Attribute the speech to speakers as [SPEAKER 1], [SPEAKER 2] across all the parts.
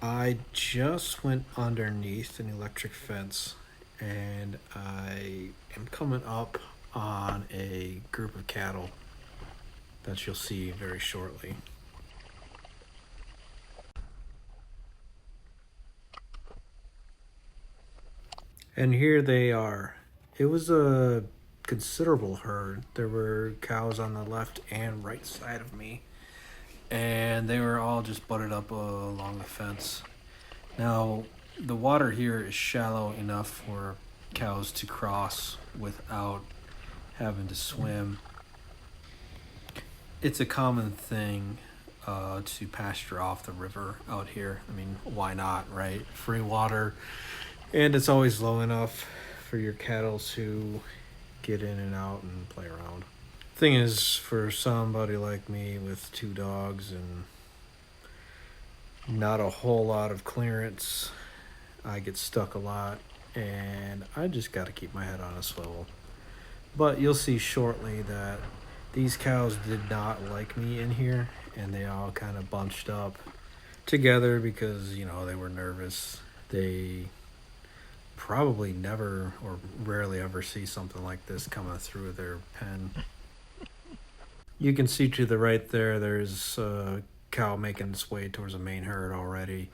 [SPEAKER 1] I just went underneath an electric fence and I am coming up on a group of cattle that you'll see very shortly. And here they are. It was a considerable herd. There were cows on the left and right side of me, and they were all just butted up along the fence. Now, the water here is shallow enough for cows to cross without having to swim. It's a common thing to pasture off the river out here. I mean, why not, right? Free water, and it's always low enough for your cattle to get in and out and play around. Thing is, for somebody like me with two dogs and not a whole lot of clearance, I get stuck a lot, and I just got to keep my head on a swivel. But you'll see shortly that these cows did not like me in here, and they all kind of bunched up together because, they were nervous. They probably never or rarely ever see something like this coming through their pen. You can see to the right there's a cow making its way towards the main herd already.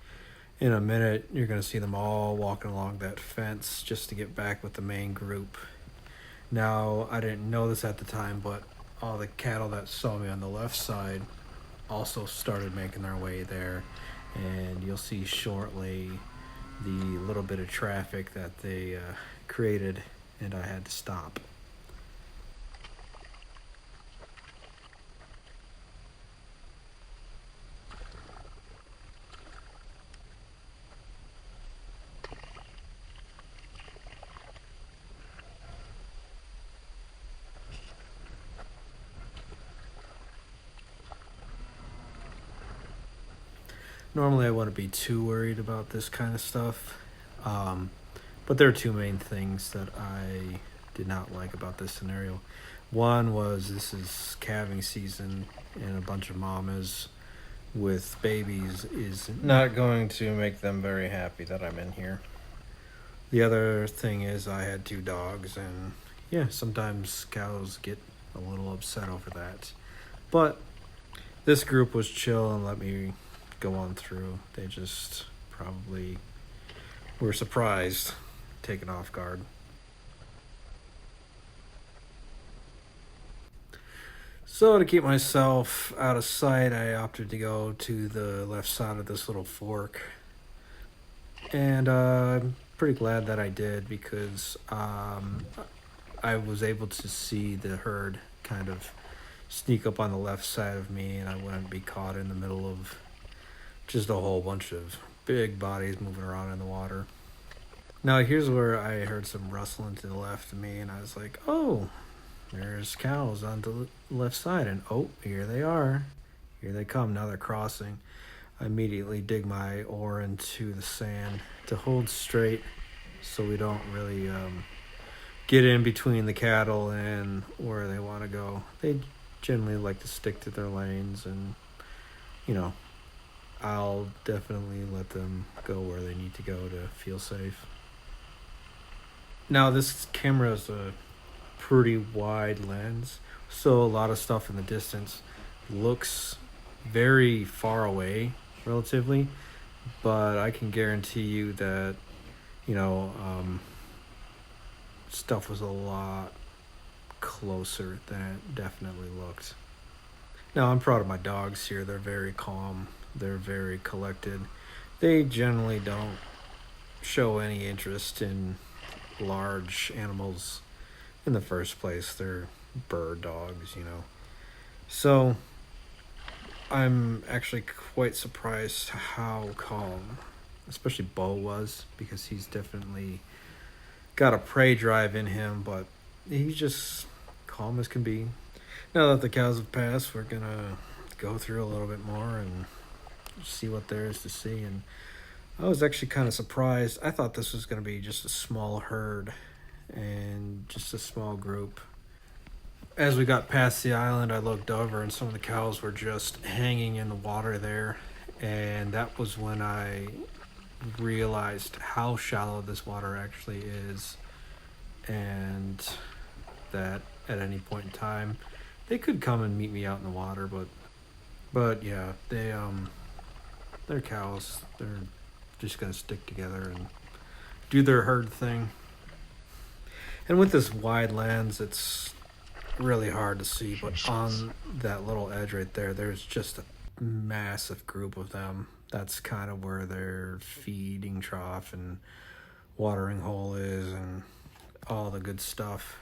[SPEAKER 1] In a minute, you're going to see them all walking along that fence just to get back with the main group. Now, I didn't know this at the time, but all the cattle that saw me on the left side also started making their way there. And you'll see shortly the little bit of traffic that they created, and I had to stop. Normally, I wouldn't be too worried about this kind of stuff, um, but there are two main things that I did not like about this scenario. One was this is calving season, and a bunch of mamas with babies is not going to make them very happy that I'm in here. The other thing is I had two dogs, and yeah, sometimes cows get a little upset over that. But this group was chill and let me go on through. They just probably were surprised, taken off guard. So, to keep myself out of sight, I opted to go to the left side of this little fork. And I'm pretty glad that I did because I was able to see the herd kind of sneak up on the left side of me, and I wouldn't be caught in the middle of just a whole bunch of big bodies moving around in the water. Now, here's where I heard some rustling to the left of me, and I was like, oh, there's cows on the left side, and oh, here they are. Here they come. Now they're crossing. I immediately dig my oar into the sand to hold straight so we don't really get in between the cattle and where they want to go. They generally like to stick to their lanes, and, I'll definitely let them go where they need to go to feel safe. Now, this camera is a pretty wide lens, so a lot of stuff in the distance looks very far away relatively, but I can guarantee you that, stuff was a lot closer than it definitely looked. Now, I'm proud of my dogs here. They're very calm. They're very collected. They generally don't show any interest in large animals in the first place. They're bird dogs. So, I'm actually quite surprised how calm, especially Bo was, because he's definitely got a prey drive in him, but he's just calm as can be. Now that the cows have passed, we're gonna go through a little bit more and see what there is to see. And I was actually kind of surprised. I thought this was going to be just a small herd and just a small group. As we got past the island, I looked over and some of the cows were just hanging in the water there. And that was when I realized how shallow this water actually is, and that at any point in time they could come and meet me out in the water, but yeah, they're cows. They're just gonna stick together and do their herd thing. And with this wide lands, it's really hard to see, but on that little edge right there, there's just a massive group of them. That's kind of where their feeding trough and watering hole is and all the good stuff.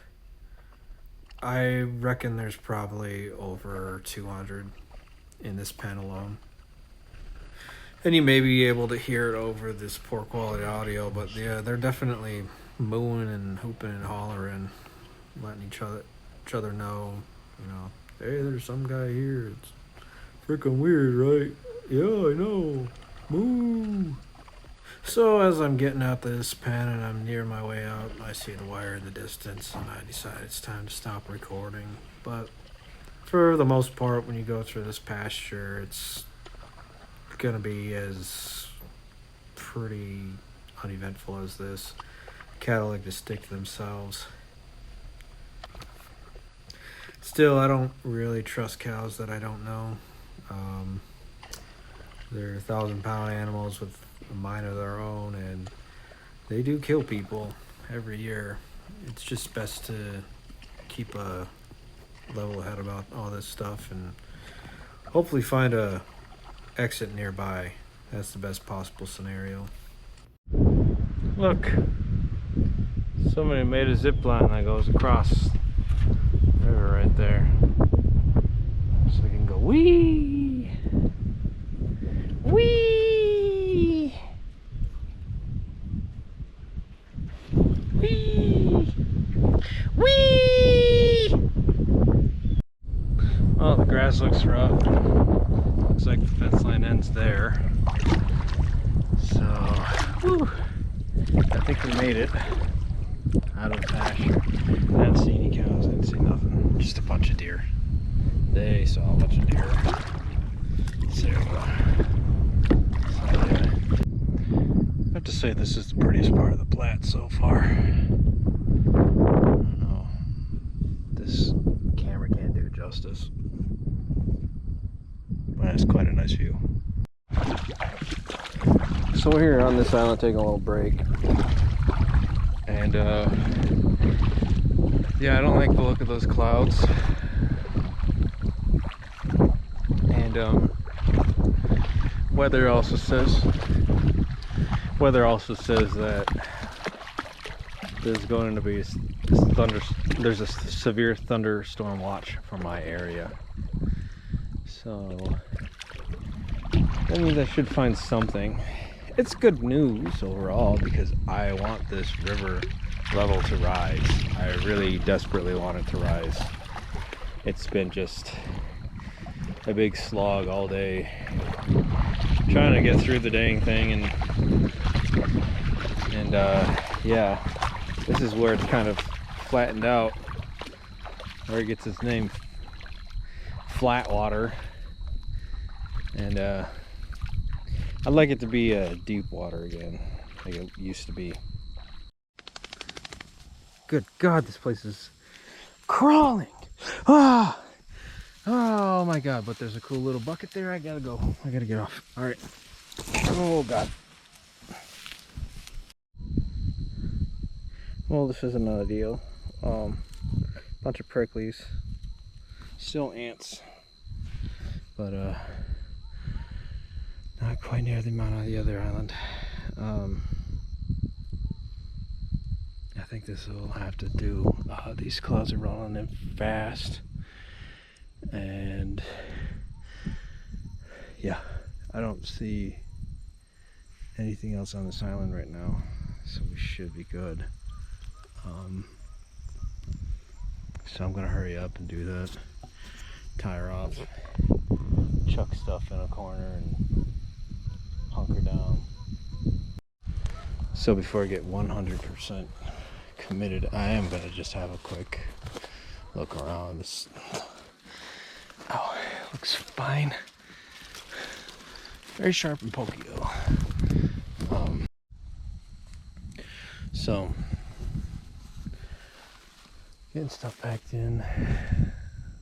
[SPEAKER 1] I reckon there's probably over 200 in this pen alone. And you may be able to hear it over this poor quality audio, but yeah, they're definitely mooing and hooping and hollering, letting each other know, hey, there's some guy here. It's freaking weird, right? Yeah, I know. Moo. So as I'm getting out this pen and I'm near my way out, I see the wire in the distance, and I decide it's time to stop recording. But for the most part, when you go through this pasture, it's gonna be as pretty uneventful as this. Cattle like to stick to themselves. Still, I don't really trust cows that I don't know. They're 1,000-pound animals with a mind of their own, and they do kill people every year. It's just best to keep a level head about all this stuff and hopefully find a exit nearby. That's the best possible scenario. Look, somebody made a zip line that goes across the river right there, so we can go wee, wee, wee, wee. Well, the grass looks rough. Looks like the fence line ends there. So, whew, I think we made it out of the pasture. I didn't see any cows, I didn't see nothing. Just a bunch of deer. They saw a bunch of deer. So yeah. I have to say this is the prettiest part of the Platte so far. I don't know. This camera can't do it justice. But it's quite a nice view. So we're here on this island taking a little break. And yeah, I don't like the look of those clouds. And weather also says that there's going to be there's a severe thunderstorm watch for my area. So that means I should find something. It's good news overall because I want this river level to rise. I really desperately want it to rise. It's been just a big slog all day trying to get through the dang thing, and yeah, this is where it's kind of flattened out, where it gets its name, flat water. And I'd like it to be deep water again, like it used to be. Good God, this place is crawling. Ah! Oh my God, but there's a cool little bucket there. I gotta go. I gotta get off. All right. Oh God. Well, this is another deal. Bunch of pricklies. Still ants. But not quite near the amount on the other island. I think this will have to do. These clouds are rolling in fast, and yeah, I don't see anything else on this island right now, so we should be good. So I'm gonna hurry up and do that. Tie her off, chuck stuff in a corner, and hunker down. So before I get 100% committed, I am gonna just have a quick look around. This, oh, looks fine. Very sharp and pokey though. So getting stuff packed in.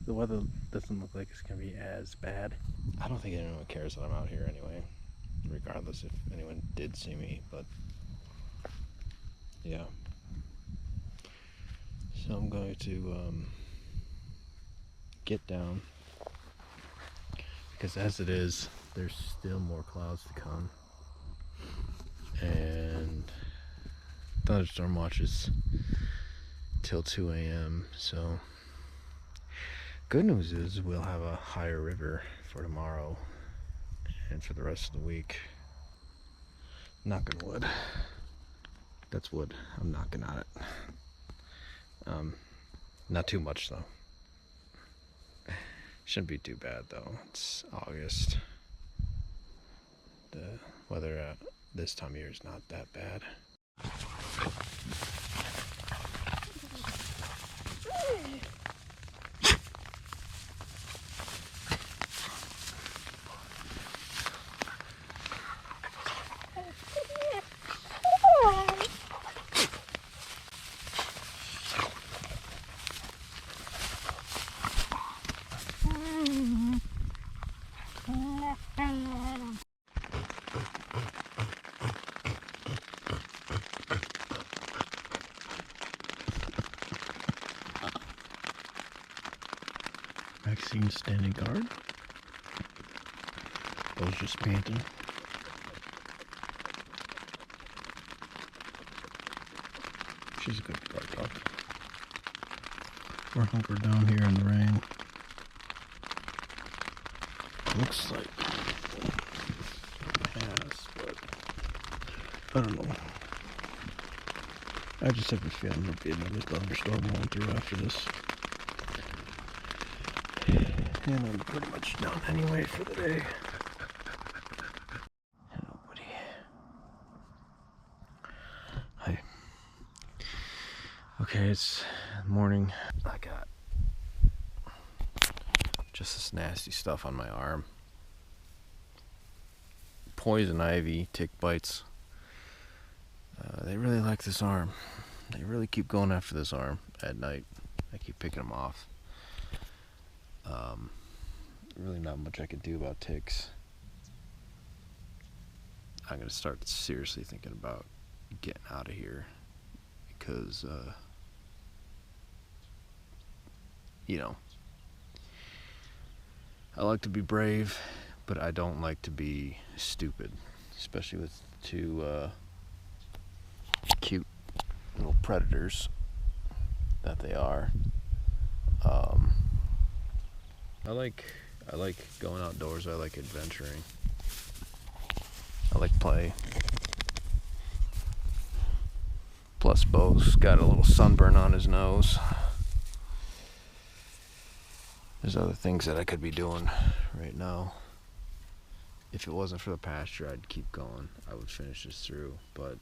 [SPEAKER 1] The weather doesn't look like it's gonna be as bad. I don't think anyone cares that I'm out here anyway, regardless if anyone did see me, but yeah. So I'm going to get down, because as it is, there's still more clouds to come, and thunderstorm watches till 2 a.m. So good news is we'll have a higher river for tomorrow and for the rest of the week. Knocking wood. That's wood. I'm knocking on it. Not too much though. Shouldn't be too bad though. It's August. The weather at this time of year is not that bad. Maxine standing guard. Bo's just panting. She's a good guard dog. We're hunkered down here in the rain. Looks like it has, but I don't know. I just have a feeling there'll be another thunderstorm going through after this. And I'm pretty much done anyway for the day. Hello, buddy. Hi. Okay, it's morning. I got just this nasty stuff on my arm. Poison ivy, tick bites. They really like this arm. They really keep going after this arm at night. I keep picking them off. Really not much I can do about ticks. I'm gonna start seriously thinking about getting out of here, because you know, I like to be brave, but I don't like to be stupid, especially with two cute little predators that they are. I like going outdoors. I like adventuring. I like play. Plus, Bo's got a little sunburn on his nose. There's other things that I could be doing right now. If it wasn't for the pasture, I'd keep going. I would finish this through, but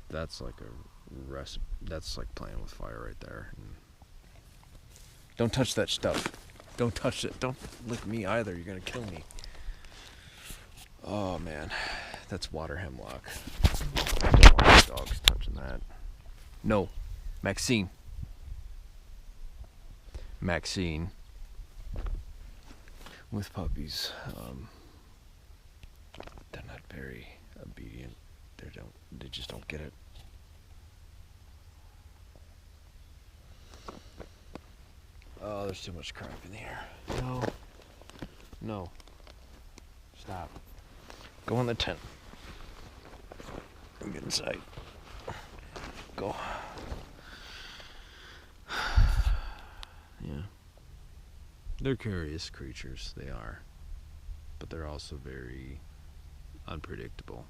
[SPEAKER 1] that's like a recipe. That's like playing with fire right there. And don't touch that stuff. Don't touch it. Don't lick me either. You're gonna kill me. Oh man, that's water hemlock. I don't want my dogs touching that. No, Maxine. Maxine. With puppies, they're not very obedient. They just don't get it. Oh, there's too much crap in here. No. Stop. Go in the tent. Get inside. Go. Yeah. They're curious creatures, they are. But they're also very unpredictable.